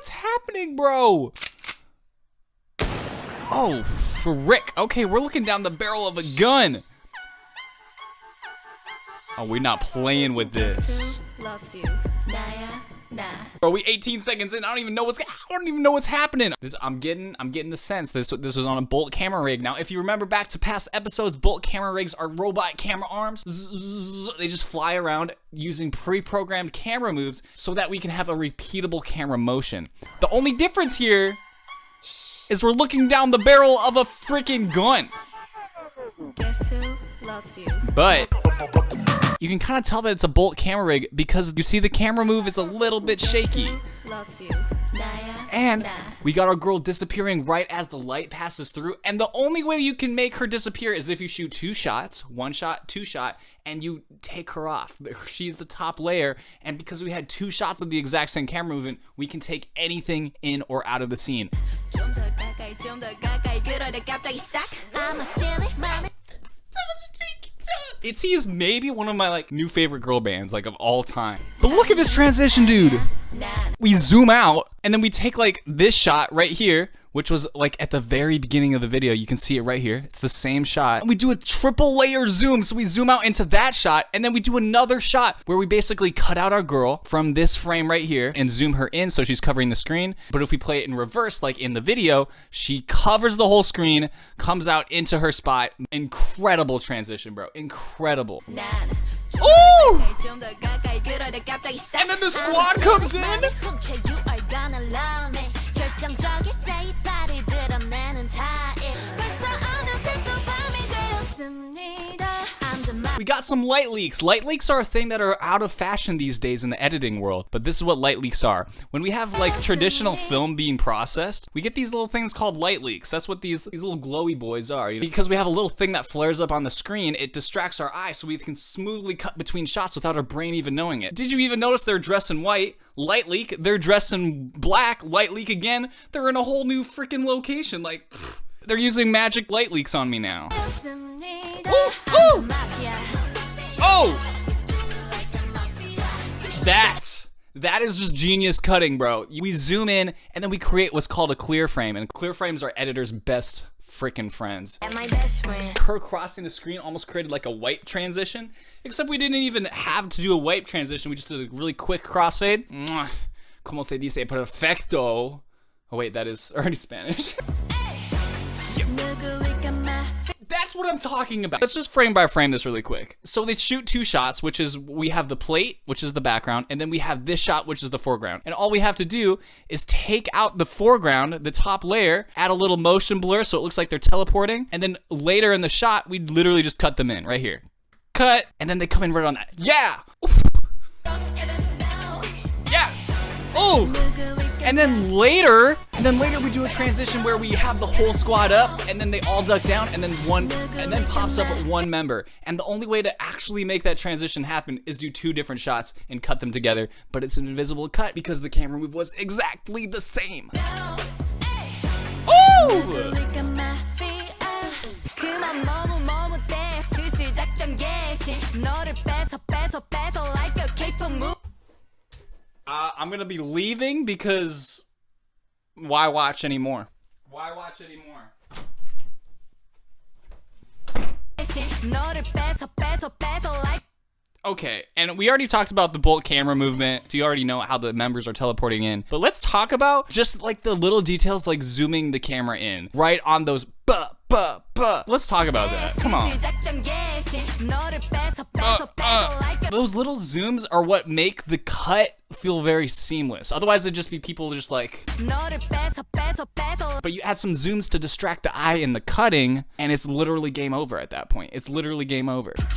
what's happening, bro? Oh, frick. Okay, we're looking down the barrel of a gun. Oh, we're not playing with this. Bro, we 18 seconds in. I don't even know what's happening. I'm getting the sense this was on a Bolt camera rig. Now, if you remember back to past episodes, Bolt camera rigs are robot camera arms. They just fly around using pre-programmed camera moves so that we can have a repeatable camera motion. The only difference here is we're looking down the barrel of a freaking gun. Guess who loves you? But you can kind of tell that it's a Bolt camera rig because you see the camera move is a little bit shaky. Loves you. And we got our girl disappearing right as the light passes through. And the only way you can make her disappear is if you shoot 2 shots, 1 shot, 2 shot, and you take her off. She's the top layer. And because we had 2 shots of the exact same camera movement, we can take anything in or out of the scene. ITZY is maybe one of my new favorite girl bands of all time. But look at this transition, dude. We zoom out and then we take this shot right here, which was at the very beginning of the video. You can see it right here. It's the same shot. And we do a triple layer zoom. So we zoom out into that shot and then we do another shot where we basically cut out our girl from this frame right here and zoom her in so she's covering the screen. But if we play it in reverse, like in the video, she covers the whole screen, comes out into her spot. Incredible transition, bro. Incredible. Ooh! And then the squad comes in. We got some light leaks. Light leaks are a thing that are out of fashion these days in the editing world, but this is what light leaks are. When we have traditional film being processed, we get these little things called light leaks. That's what these little glowy boys are. Because we have a little thing that flares up on the screen, it distracts our eye so we can smoothly cut between shots without our brain even knowing it. Did you even notice they're dressed in white? Light leak. They're dressed in black. Light leak again. They're in a whole new freaking location. They're using magic light leaks on me now. Ooh, ooh. Oh! That is just genius cutting, bro. We zoom in and then we create what's called a clear frame, and clear frames are editor's best freaking friends. And my best friend. Her crossing the screen almost created a wipe transition, except we didn't even have to do a wipe transition. We just did a really quick crossfade. Mwah. Como se dice perfecto. Oh wait, that is already Spanish. That's what I'm talking about. Let's just frame by frame this really quick. So they shoot 2 shots, which is we have the plate, which is the background, and then we have this shot, which is the foreground. And all we have to do is take out the foreground, the top layer, add a little motion blur so it looks like they're teleporting, and then later in the shot, we literally just cut them in right here. Cut, and then they come in right on that. Yeah! Oof. Yeah! Oh! And then later we do a transition where we have the whole squad up, and then they all duck down, and then pops up one member. And the only way to actually make that transition happen is do 2 different shots and cut them together. But it's an invisible cut because the camera move was exactly the same. Ooh! I'm gonna be leaving because why watch anymore? Why watch anymore? Okay, and we already talked about the Bolt camera movement, so you already know how the members are teleporting in. But let's talk about just the little details like zooming the camera in right on those Let's talk about that. Come on. Those little zooms are what make the cut feel very seamless. Otherwise, it'd just be people just But you add some zooms to distract the eye in the cutting, and it's literally game over at that point. It's literally game over. What?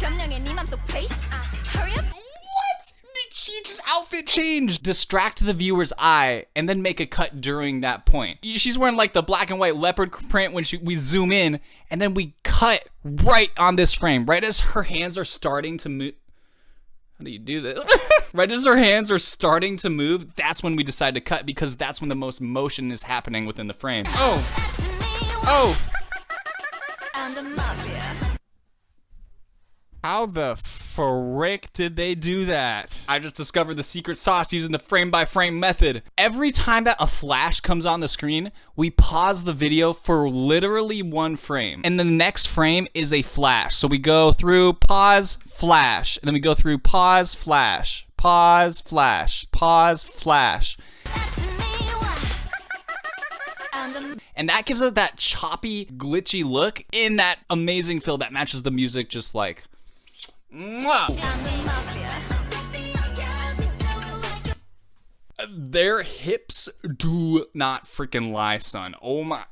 She just outfit change. Distract the viewer's eye and then make a cut during that point. She's wearing the black and white leopard print when we zoom in, and then we cut right on this frame, right as her hands are starting to move. How do you do this? Right as her hands are starting to move, that's when we decide to cut, because that's when the most motion is happening within the frame. Oh. Oh. How the frick did they do that? I just discovered the secret sauce using the frame-by-frame method. Every time that a flash comes on the screen, we pause the video for literally 1 frame. And the next frame is a flash. So we go through pause, flash. And then we go through pause, flash, pause, flash, pause, flash. And that gives us that choppy, glitchy look in that amazing feel that matches the music just like... Mwah. Their hips do not freaking lie, son. Oh my.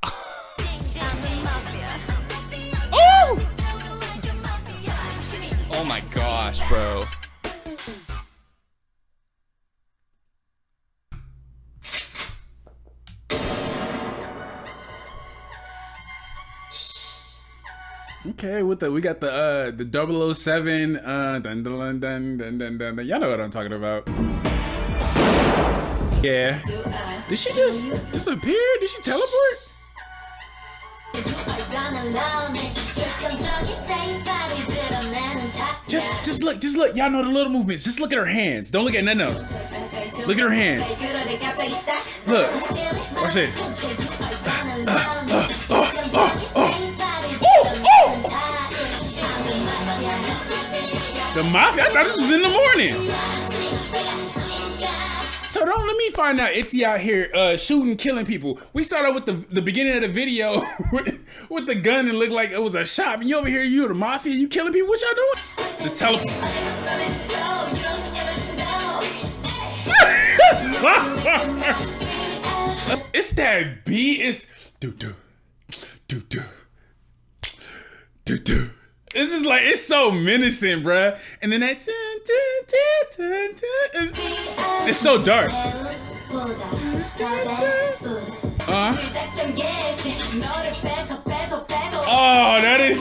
Oh! Oh my gosh, bro. Okay, we got the 007 dun, dun, dun, dun, dun, dun, dun. Y'all know what I'm talking about. Yeah. Did she just disappear? Did she teleport? Just look. Y'all know the little movements. Just look at her hands. Don't look at nothing else. Look at her hands. Look. Watch this. The Mafia? I thought this was in the morning. So let me find out. ITZY out here shooting, killing people. We start out with the beginning of the video with the gun and looked like it was a shop. And you over here, you the Mafia, you killing people. What y'all doing? The teleport. It's that beat. It's do. It's just like, it's so menacing, bruh. And then that it's so dark. Oh, that is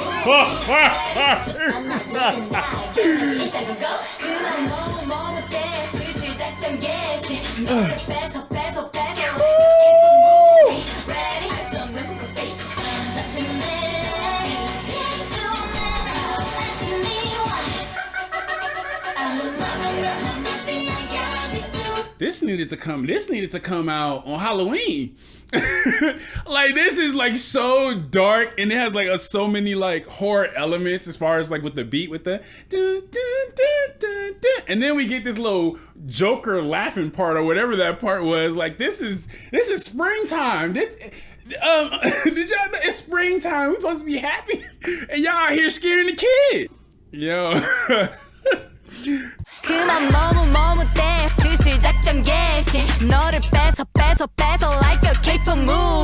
This needed to come out on Halloween. Like, this is like so dark, and it has like so many like horror elements as far as like with the beat, with the dun, dun, dun, dun, dun. And then we get this little Joker laughing part or whatever that part was. Like, this is springtime. Did y'all know it's springtime? We're supposed to be happy, and y'all out here scaring the kid. Yo. 그만 머뭇대 슬슬 작전 개시 너를 뺏어 like a K-pop movie